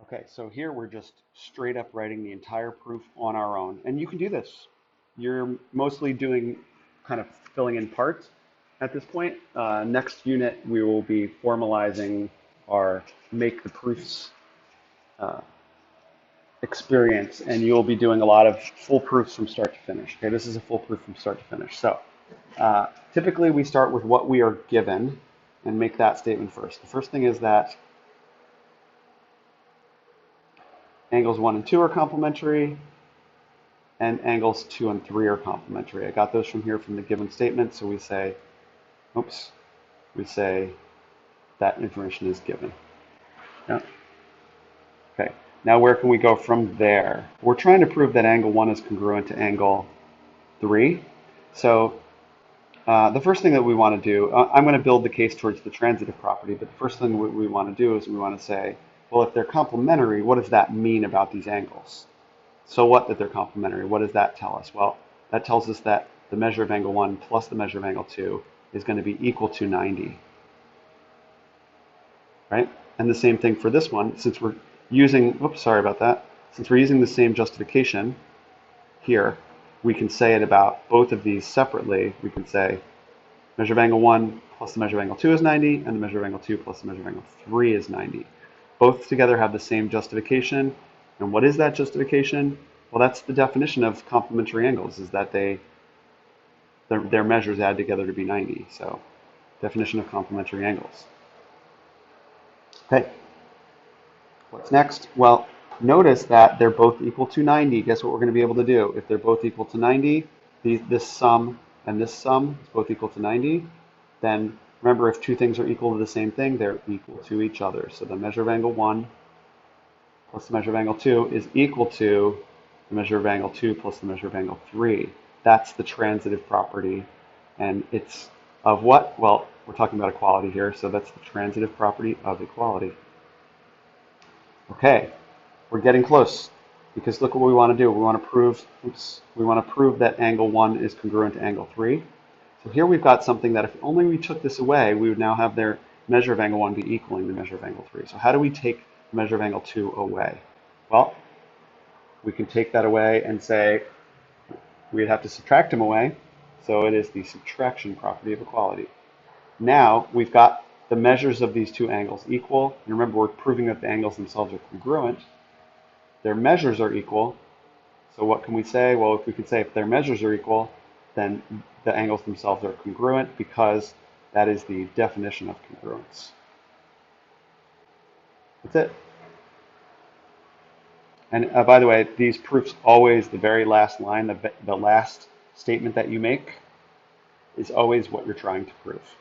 Okay, so here we're just straight up writing the entire proof on our own. And you can do this. You're mostly doing kind of filling in parts at this point. Next unit, we will be formalizing our make the proofs uh, experience, and you'll be doing a lot of full proofs from start to finish. Okay, this is a full proof from start to finish. So typically we start with what we are given and make that statement first. The first thing is that angles 1 and 2 are complementary, and angles 2 and 3 are complementary. I got those from here from the given statement, so we say, oops, we say that information is given. Yeah. Okay, now where can we go from there? We're trying to prove that angle 1 is congruent to angle 3. So the first thing that we want to do, I'm going to build the case towards the transitive property, but the first thing we want to do is we want to say, well, if they're complementary, what does that mean about these angles? So what that they're complementary? What does that tell us? Well, that tells us that the measure of angle 1 plus the measure of angle 2 is going to be equal to 90. Right? And the same thing for this one, since we're using, oops, sorry about that. Since we're using the same justification here, we can say it about both of these separately. We can say measure of angle 1 plus the measure of angle 2 is 90, and the measure of angle 2 plus the measure of angle 3 is 90. Both together have the same justification. And what is that justification? Well, that's the definition of complementary angles, is that their measures add together to be 90. So definition of complementary angles. Okay, what's next? Well, notice that they're both equal to 90. Guess what we're going to be able to do? If they're both equal to 90, this sum and this sum is both equal to 90, then remember, if two things are equal to the same thing, they're equal to each other. So the measure of angle 1 plus the measure of angle 2 is equal to the measure of angle 2 plus the measure of angle 3. That's the transitive property. And it's of what? Well, we're talking about equality here, so that's the transitive property of equality. Okay, we're getting close, because look what we want to do. We want to prove that angle 1 is congruent to angle 3. So here we've got something that if only we took this away, we would now have their measure of angle 1 be equaling the measure of angle 3. So how do we take the measure of angle 2 away? Well, we can take that away and say we'd have to subtract them away. So it is the subtraction property of equality. Now we've got the measures of these two angles equal. And remember, we're proving that the angles themselves are congruent. Their measures are equal. So what can we say? Well, if we can say if their measures are equal, then the angles themselves are congruent, because that is the definition of congruence. That's it. And by the way, these proofs always, the very last line, the last statement that you make is always what you're trying to prove.